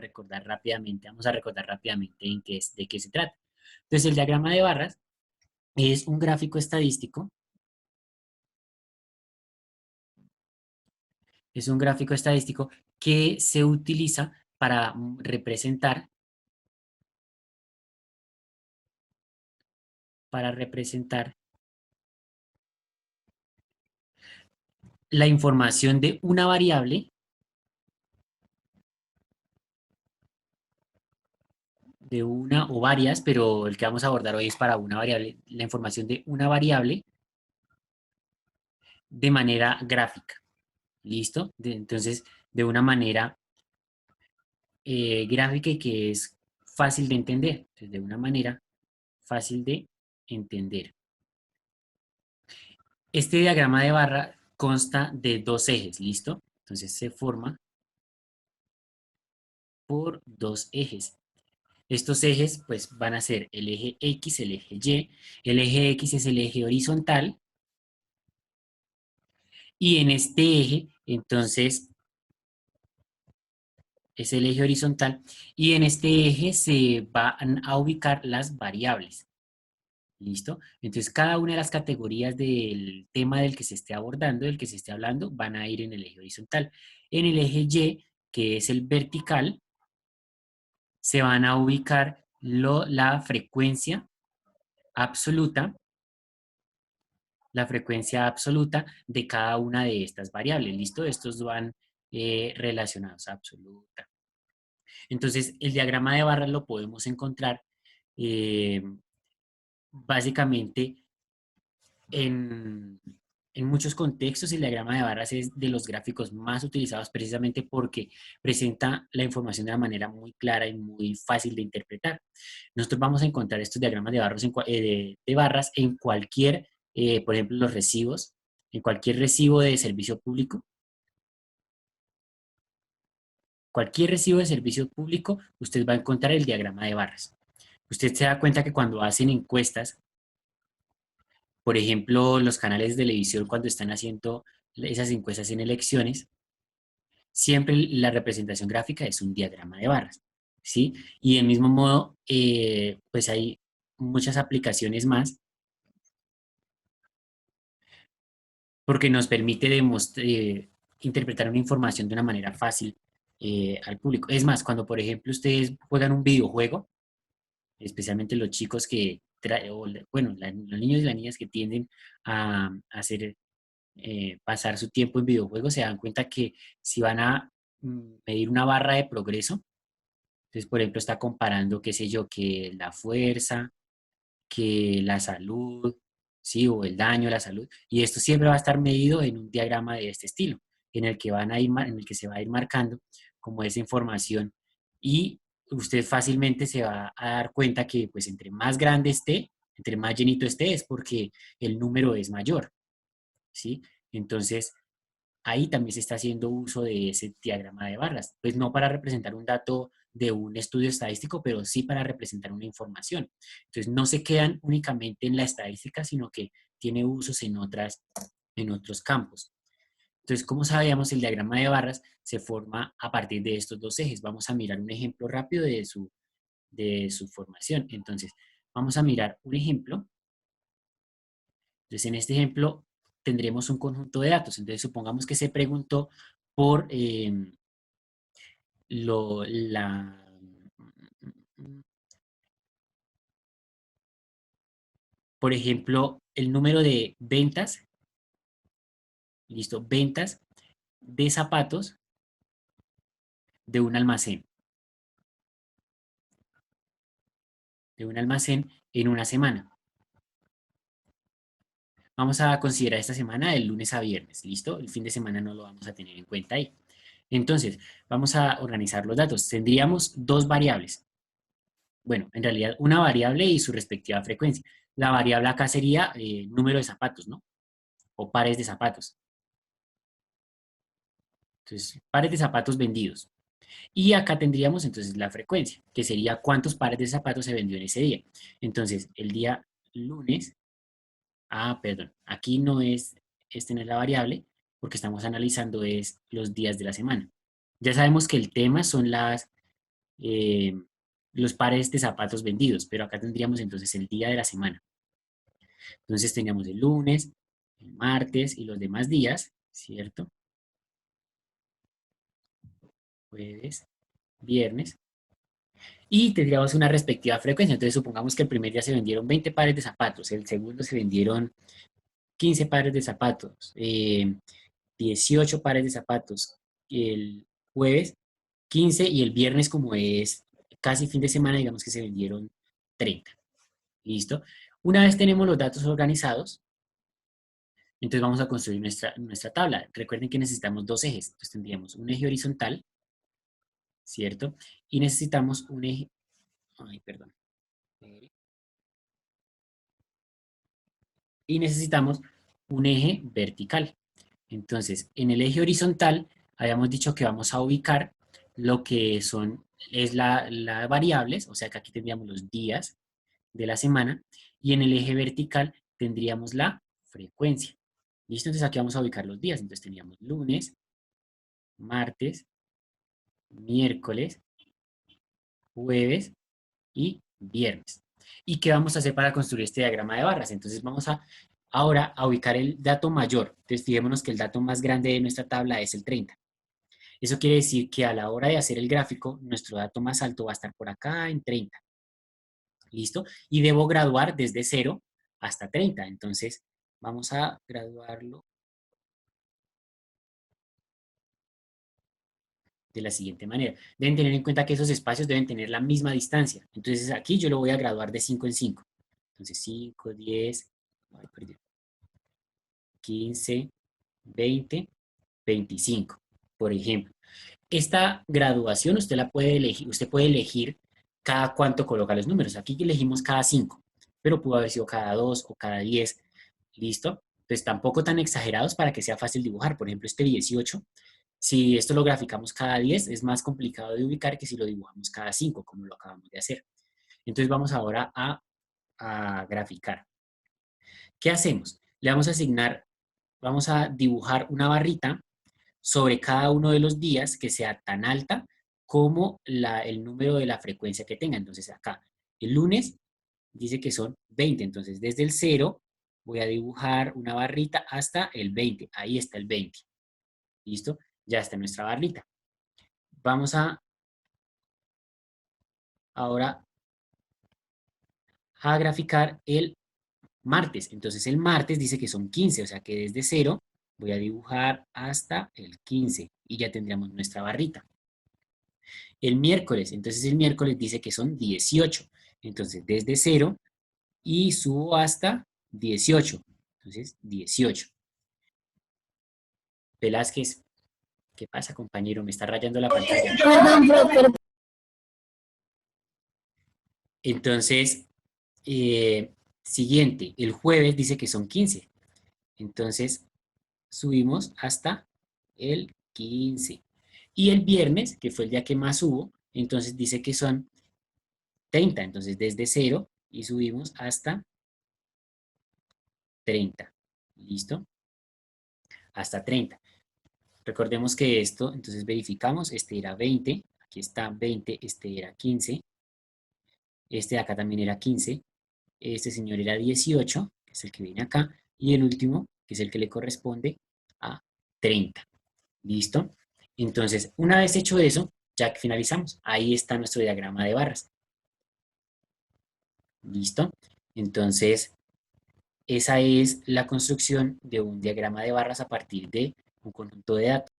recordar rápidamente, de qué se trata. Entonces, el diagrama de barras es un gráfico estadístico, que se utiliza para representar la información de una variable, de una o varias, pero el que vamos a abordar hoy es para una variable, la información de una variable de manera gráfica. ¿Listo? Entonces, de una manera gráfica y que es fácil de entender. Entonces, de una manera fácil de entender. Este diagrama de barra consta de dos ejes, ¿listo? Entonces se forma por dos ejes. Estos ejes pues van a ser el eje X, el eje Y. El eje X es el eje horizontal y en este eje entonces es el eje horizontal y en este eje se van a ubicar las variables. ¿Listo? Entonces, cada una de las categorías del tema del que se esté abordando, del que se esté hablando, van a ir en el eje horizontal. En el eje Y, que es el vertical, se van a ubicar absoluta, la frecuencia absoluta de cada una de estas variables. ¿Listo? Estos van relacionados a absoluta. Entonces, el diagrama de barras lo podemos encontrar eh, básicamente en, en muchos contextos. El diagrama de barras es de los gráficos más utilizados precisamente porque presenta la información de una manera muy clara y muy fácil de interpretar. Nosotros vamos a encontrar estos diagramas de barras de barras en cualquier, por ejemplo, los recibos, en cualquier recibo de servicio público. Cualquier recibo de servicio público, usted va a encontrar el diagrama de barras. Usted se da cuenta que cuando hacen encuestas, por ejemplo, los canales de televisión cuando están haciendo esas encuestas en elecciones, siempre la representación gráfica es un diagrama de barras, ¿sí? Y del mismo modo, pues hay muchas aplicaciones más porque nos permite interpretar una información de una manera fácil al público. Es más, cuando por ejemplo ustedes juegan un videojuego, especialmente los chicos bueno, los niños y las niñas que tienden a hacer pasar su tiempo en videojuegos, se dan cuenta que si van a medir una barra de progreso, entonces, por ejemplo, está comparando, qué sé yo, que la fuerza, que la salud, ¿sí? O el daño, la salud. Y esto siempre va a estar medido en un diagrama de este estilo, en el que en el que se va a ir marcando como esa información. Y usted fácilmente se va a dar cuenta que, pues, entre más grande esté, entre más llenito esté, es porque el número es mayor, ¿sí? Entonces, ahí también se está haciendo uso de ese diagrama de barras. Pues no para representar un dato de un estudio estadístico, pero sí para representar una información. Entonces no se quedan únicamente en la estadística, sino que tiene usos en otros campos. Entonces, como sabíamos, el diagrama de barras se forma a partir de estos dos ejes. Vamos a mirar un ejemplo rápido de su formación. Entonces, vamos a mirar un ejemplo. Entonces, en este ejemplo tendremos un conjunto de datos. Entonces, supongamos que se preguntó por lo, la, por ejemplo, el número de ventas, listo, ventas de zapatos de un almacén, en una semana. Vamos a considerar esta semana de lunes a viernes, ¿listo? El fin de semana no lo vamos a tener en cuenta ahí. Entonces, vamos a organizar los datos. Tendríamos dos variables. Bueno, en realidad una variable y su respectiva frecuencia. La variable acá sería número de zapatos, ¿no? O pares de zapatos. Entonces, pares de zapatos vendidos. Y acá tendríamos entonces la frecuencia, que sería cuántos pares de zapatos se vendió en ese día. Entonces, el día lunes, perdón, aquí no es, este no es la variable, porque estamos analizando es los días de la semana. Ya sabemos que el tema son eh, los pares de zapatos vendidos, pero acá tendríamos entonces el día de la semana. Entonces teníamos el lunes, el martes y los demás días, ¿cierto? Jueves, viernes. Y tendríamos una respectiva frecuencia. Entonces supongamos que el primer día se vendieron 20 pares de zapatos, el segundo se vendieron 15 pares de zapatos, 18 pares de zapatos, el jueves 15 y el viernes como es casi fin de semana, digamos que se vendieron 30. ¿Listo? Una vez tenemos los datos organizados, entonces vamos a construir nuestra tabla. Recuerden que necesitamos dos ejes. Entonces tendríamos un eje horizontal, ¿cierto? Y necesitamos un eje, ay, perdón. Y necesitamos un eje vertical. Entonces, en el eje horizontal, habíamos dicho que vamos a ubicar lo que son, es la variables, o sea que aquí tendríamos los días de la semana, y en el eje vertical tendríamos la frecuencia. ¿Listo? Entonces aquí vamos a ubicar los días. Entonces tendríamos lunes, martes, miércoles, jueves y viernes. ¿Y qué vamos a hacer para construir este diagrama de barras? Entonces vamos a ahora a ubicar el dato mayor. Entonces fijémonos que el dato más grande de nuestra tabla es el 30. Eso quiere decir que a la hora de hacer el gráfico, nuestro dato más alto va a estar por acá en 30. ¿Listo? Y debo graduar desde 0 hasta 30. Entonces vamos a graduarlo de la siguiente manera. Deben tener en cuenta que esos espacios deben tener la misma distancia. Entonces aquí yo lo voy a graduar de 5 en 5. Entonces 5, 10, 15, 20, 25, por ejemplo. Esta graduación usted puede elegir cada cuánto coloca los números. Aquí elegimos cada 5, pero pudo haber sido cada 2 o cada 10. ¿Listo? Entonces tampoco tan exagerados para que sea fácil dibujar. Por ejemplo, este 18, si esto lo graficamos cada 10, es más complicado de ubicar que si lo dibujamos cada 5, como lo acabamos de hacer. Entonces vamos ahora a graficar. ¿Qué hacemos? Le vamos a asignar, vamos a dibujar una barrita sobre cada uno de los días que sea tan alta como el número de la frecuencia que tenga. Entonces acá, el lunes dice que son 20, entonces desde el 0 voy a dibujar una barrita hasta el 20. Ahí está el 20. ¿Listo? Ya está nuestra barrita. Vamos ahora a graficar el martes. Entonces el martes dice que son 15, o sea que desde 0 voy a dibujar hasta el 15 y ya tendríamos nuestra barrita. El miércoles, entonces el miércoles dice que son 18, entonces desde 0 y subo hasta 18, entonces 18. Velázquez, ¿qué pasa, compañero? Me está rayando la pantalla. Perdón, profe. Entonces, siguiente, el jueves dice que son 15, entonces subimos hasta el 15. Y el viernes, que fue el día que más hubo, entonces dice que son 30, entonces desde 0 y subimos hasta 30. ¿Listo? Hasta 30. Recordemos que esto, entonces verificamos, este era 20, aquí está 20, este era 15, este de acá también era 15, este señor era 18, que es el que viene acá, y el último, que es el que le corresponde a 30. ¿Listo? Entonces, una vez hecho eso, ya que finalizamos, ahí está nuestro diagrama de barras. ¿Listo? Entonces, esa es la construcción de un diagrama de barras a partir de un conjunto de datos.